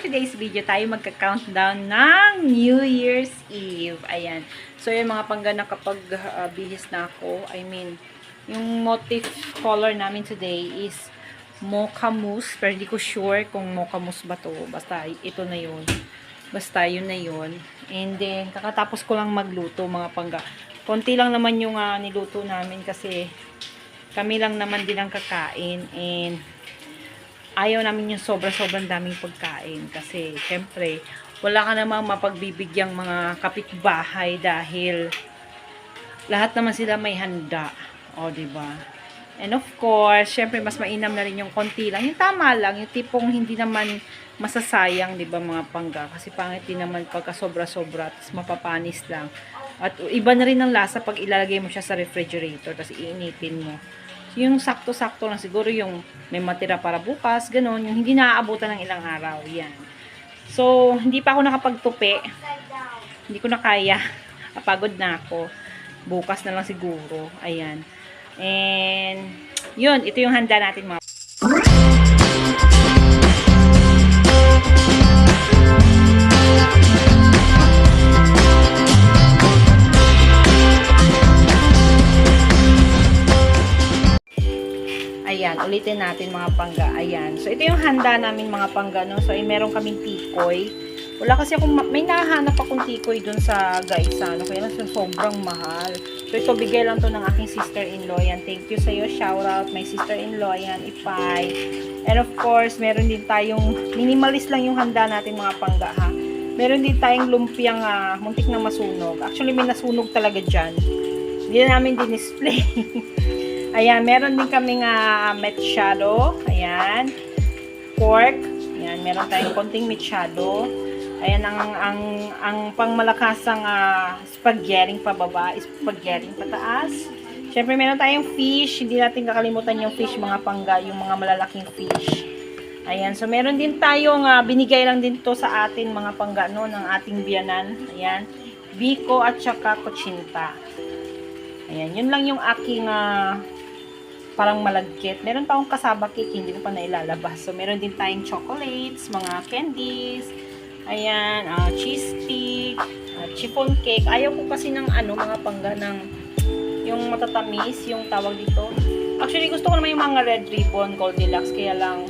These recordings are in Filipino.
today's video tayo magka-countdown ng New Year's Eve. Ayan. So, yung mga pangga kapag bihis na ako, yung motif color namin today is mocha mousse. Pero hindi ko sure kung mocha mousse ba to. Basta ito na yun. Basta yun na yun. And then, kakatapos ko lang magluto mga pangga. Konti lang naman yung niluto namin kasi kami lang naman din ang kakain. And ayaw namin yung sobra-sobrang daming pagkain kasi syempre wala ka namang mapagbibigyang mga kapitbahay dahil lahat naman sila may handa. O, diba? And of course, syempre mas mainam na rin yung konti lang. Yung tama lang, yung tipong hindi naman masasayang, diba mga pangga? Kasi pangit din naman pagka sobra-sobra, tapos mapapanis lang. At iba na rin ang lasa pag ilalagay mo siya sa refrigerator, tapos iinitin mo. Yung sakto-sakto lang siguro yung may matira para bukas, ganun, yung hindi naaabutan ng ilang araw, yan. So, hindi pa ako nakapagtupi. Hindi ko na kaya. Apagod na ako. Bukas na lang siguro. Ayan. And, yun, ito yung handa natin mga Ayan, ulitin natin mga pangga. Ayan. So, ito yung handa namin mga pangga, no? So, meron kaming tikoy. Wala kasi akong, may nahanap akong tikoy dun sa Gaisa, no? Kaya lang sobrang mahal. So, ito, bigay lang to ng aking sister-in-law. Yan, thank you sa'yo. Shout out, my sister-in-law. Yan, Ipay. And of course, meron din tayong, minimalist lang yung handa natin mga pangga, ha? Meron din tayong lumpiang muntik na masunog. Actually, may nasunog talaga dyan. Hindi na namin din-display. Ayan, meron din kaming mechado. Ayan. Pork. Ayan, meron tayong konting mechado. Ayan, ang pangmalakasang spaghetti pababa, spaghetti pataas. Siyempre, meron tayong fish. Hindi natin kakalimutan yung fish, mga pangga, yung mga malalaking fish. Ayan, so meron din tayong, binigay lang din to sa atin, mga pangga, no, ng ating biyanan. Ayan, biko at saka kutsinta. Ayan, yun lang yung aking, parang malagkit. Meron pa akong kasaba cake, hindi ko pa nailalabas. So, meron din tayong chocolates, mga candies, ayan, cheese stick, chiffon cake. Ayaw ko kasi ng mga pangga ng yung matatamis, yung tawag dito. Actually, gusto ko naman yung mga red ribbon, Goldilocks, kaya lang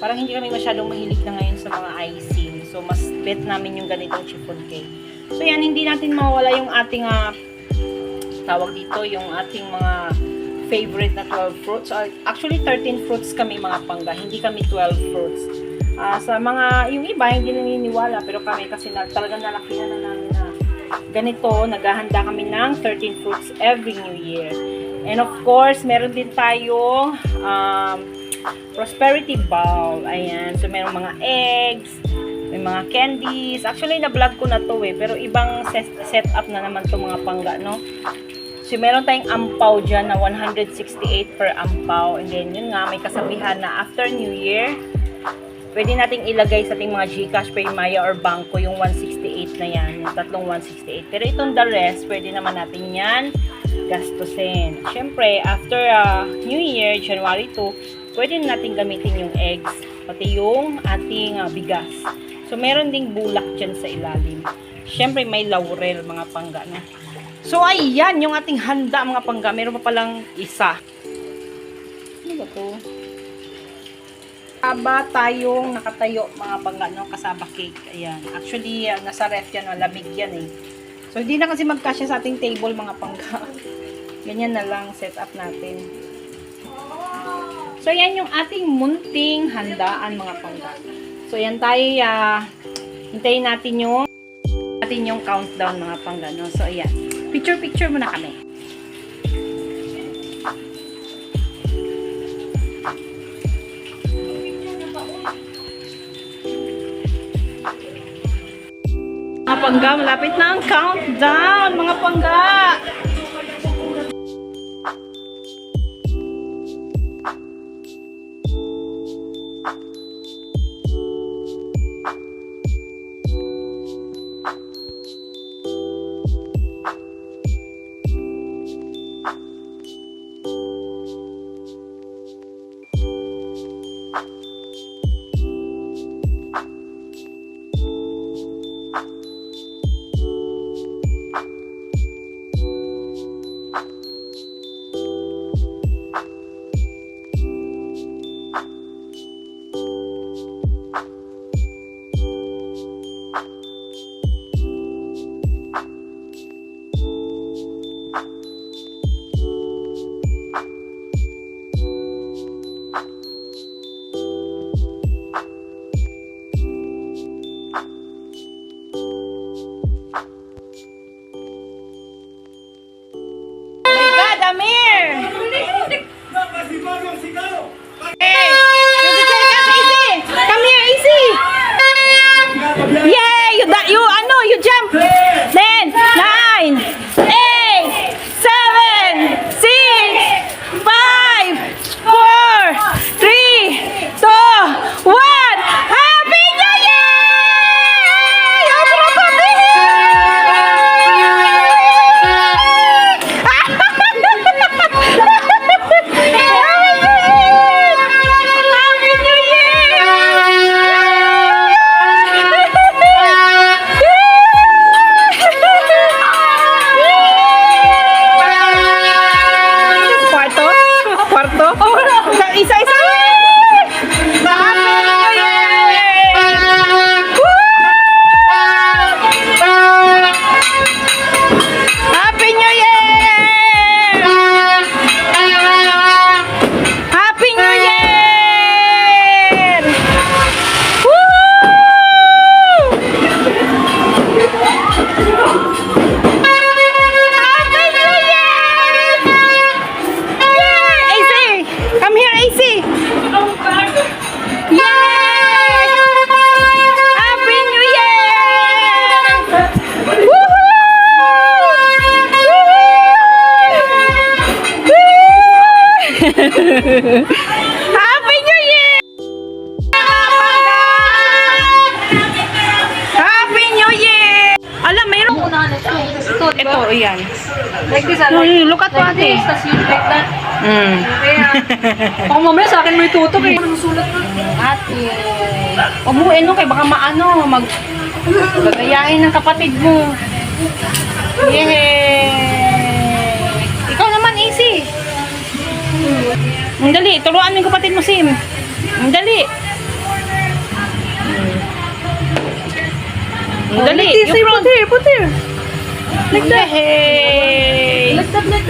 parang hindi kami masyadong mahilig na ngayon sa mga icing. So, mas bet namin yung ganitong chiffon cake. So, yan, hindi natin mawala yung ating tawag dito, yung ating mga favorite na 12 fruits. Actually, 13 fruits kami mga pangga. Hindi kami 12 fruits. Sa mga, yung iba, hindi naniniwala. Pero kami kasi talagang nalakihan na namin na ganito. Naghahanda kami ng 13 fruits every New Year. And of course, meron din tayong prosperity bowl. Ayan. So, meron mga eggs. May mga candies. Actually, na-vlog ko na to pero ibang setup na naman to mga pangga, no? So, meron tayong ampaw dyan na 168 per ampaw. And then, yun nga, may kasabihan na after New Year, pwede nating ilagay sa ating mga Gcash, Paymaya, or Bangko yung 168 na yan. Yung tatlong 168. Pero itong the rest, pwede naman natin yan gastusin. Siyempre, after New Year, January 2, pwede natin gamitin yung eggs, pati yung ating bigas. So, meron ding bulak dyan sa ilalim. Siyempre, may laurel, mga pangga, no? So, ayan, yung ating handa, mga pangga. Meron pa palang isa. Ano ba to? Aba tayong nakatayo, mga pangga, no? Kasaba cake. Ayan. Actually, nasa ref yan, lamig yan eh. So, hindi na kasi magkasya sa ating table, mga pangga. Ganyan na lang setup natin. So, yan yung ating munting handaan, mga pangga. So, yan tayo, hintayin natin yung countdown, mga pangga, no? So, ayan. Picture muna kami. Mga pangga, malapit na ang countdown, mga pangga. Ito, yan. Like this, ano? Look at what Like this, tas yun, like that. Kaya, baka mamaya sa akin may tutok eh. Sulat na. Ate. Huwag mo kay baka maano, gagayahin ng kapatid mo. Yay! Ikaw naman, easy. Ang dali, turuan mo yung kapatid mo, Sim. Ang dali. Ang dali. Like this, put here, put here. Like that. Yay! Like that lang.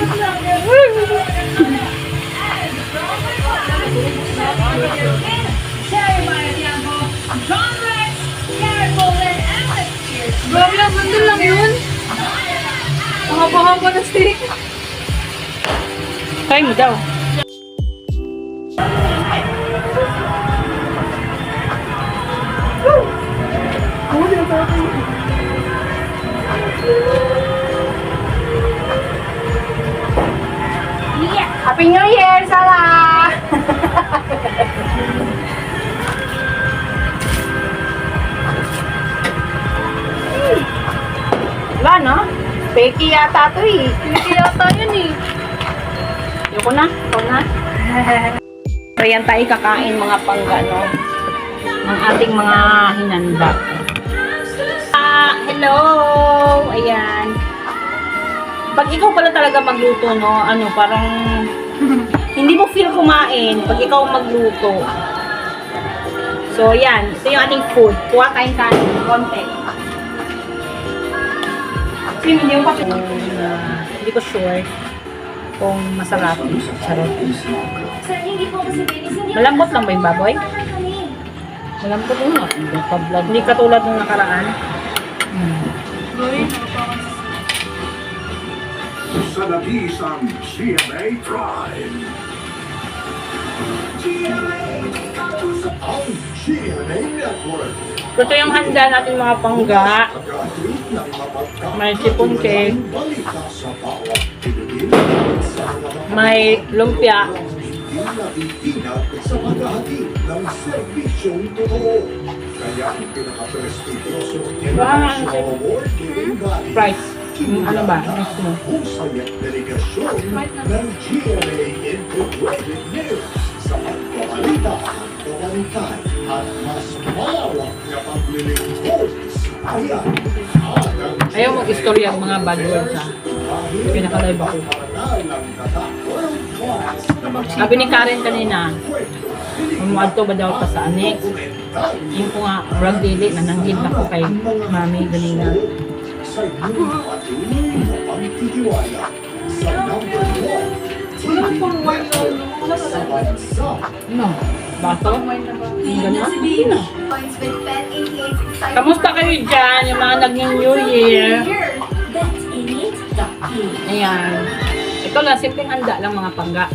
Grabe lang, sandal lang yun. Mahaba-haba na stick. Try mo daw. Happy New Year, Sarah! Wala, no? Peki yata to eh. Hindi yata yun eh. Yoko na, ikaw na. So yan tayo kakain mga panggano ng ating mga hinanda. Hello! Ayan. Pag ikaw pala talaga magluto, no? Ano, parang hindi mo feel kumain pag ikaw magluto. So, yan. Ito yung ating food. Kuha tayong kanin. Konti. Kasi hindi mo pa hindi ko sure kung masarap. Charot. Malambot lang ba yung baboy? Malambot lang. Hindi katulad ng nakaraan. Sa nagisang GMA Prime. Ang GMA Network. Ito yung handa natin mga pangga. May sipon cake. May lumpia. Sa paghahatid ng serbisyong totoo. Kaya ang pinaka-prestigyoso award-winning body. Price. Ano ba? Next mo. Husayang delegasyon ng GMA Integrated News sa pagbabalita, pagkabalikan at mas malawak na paglilingkod sa bayan. Ayaw mag-istorya ang mga bad words ha. Pinaka-live ako. Sabi ni Karen kanina, umuad to ba daw pa sa annex? Yung ko nga, rag dili, nananggid na ko kay mami kanina. Sa iyong patuloy na pagtitiwala sa number 1 sa bansa. Ano? Bato? Yung gano'n? Points with Pet 88. Kamusta kayo dyan? Yung mga naging New Year? That's innate.com. Ayan. Ito lang, simpleng handa lang mga pangga.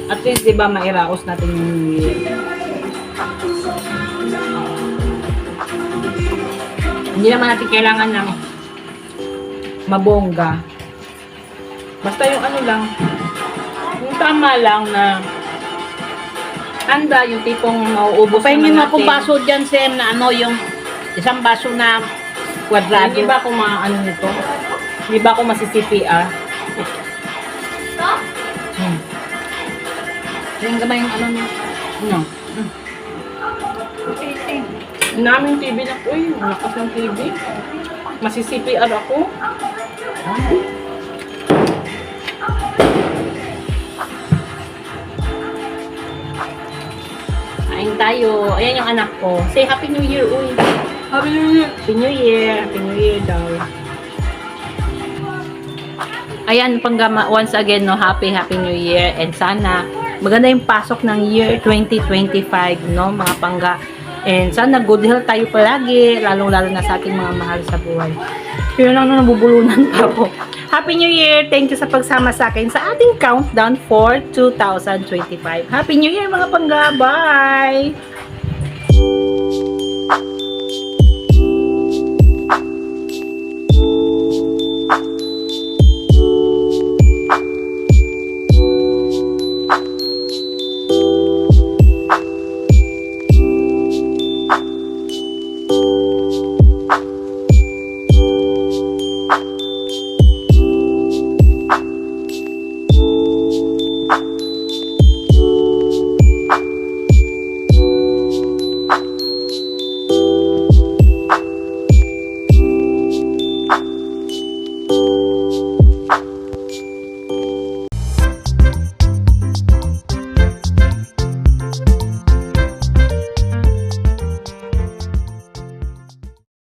At least, di ba, mairaos natin yung New Year. Hindi naman natin kailangan ng mabongga. Basta yung ano lang, yung tama lang na handa, yung tipong mauubos Pahingin naman mo akong natin. baso dyan, Sem, na ano, yung isang baso na kwadrado. Hindi ba ako ano nito? Hindi ba ako masisi-CPR? Stop. Yung gamay yung ano niya. Ano? Namin TV na ko eh. Lakas ng TV. Masi-CPR ako. Kain tayo. Ayan yung anak ko. Say Happy New Year, uy. Happy New Year. Happy New Year. Happy New Year daw. Ayan, panggama, once again, no, Happy New Year. And sana, maganda yung pasok ng year 2025, no, mga pangga. And sana good health tayo palagi, lalong-lalo na sa ating mga mahal sa buhay. Yun lang na nabubulunan pa ako. Happy New Year! Thank you sa pagsama sa akin sa ating countdown for 2025. Happy New Year mga pangga! Bye!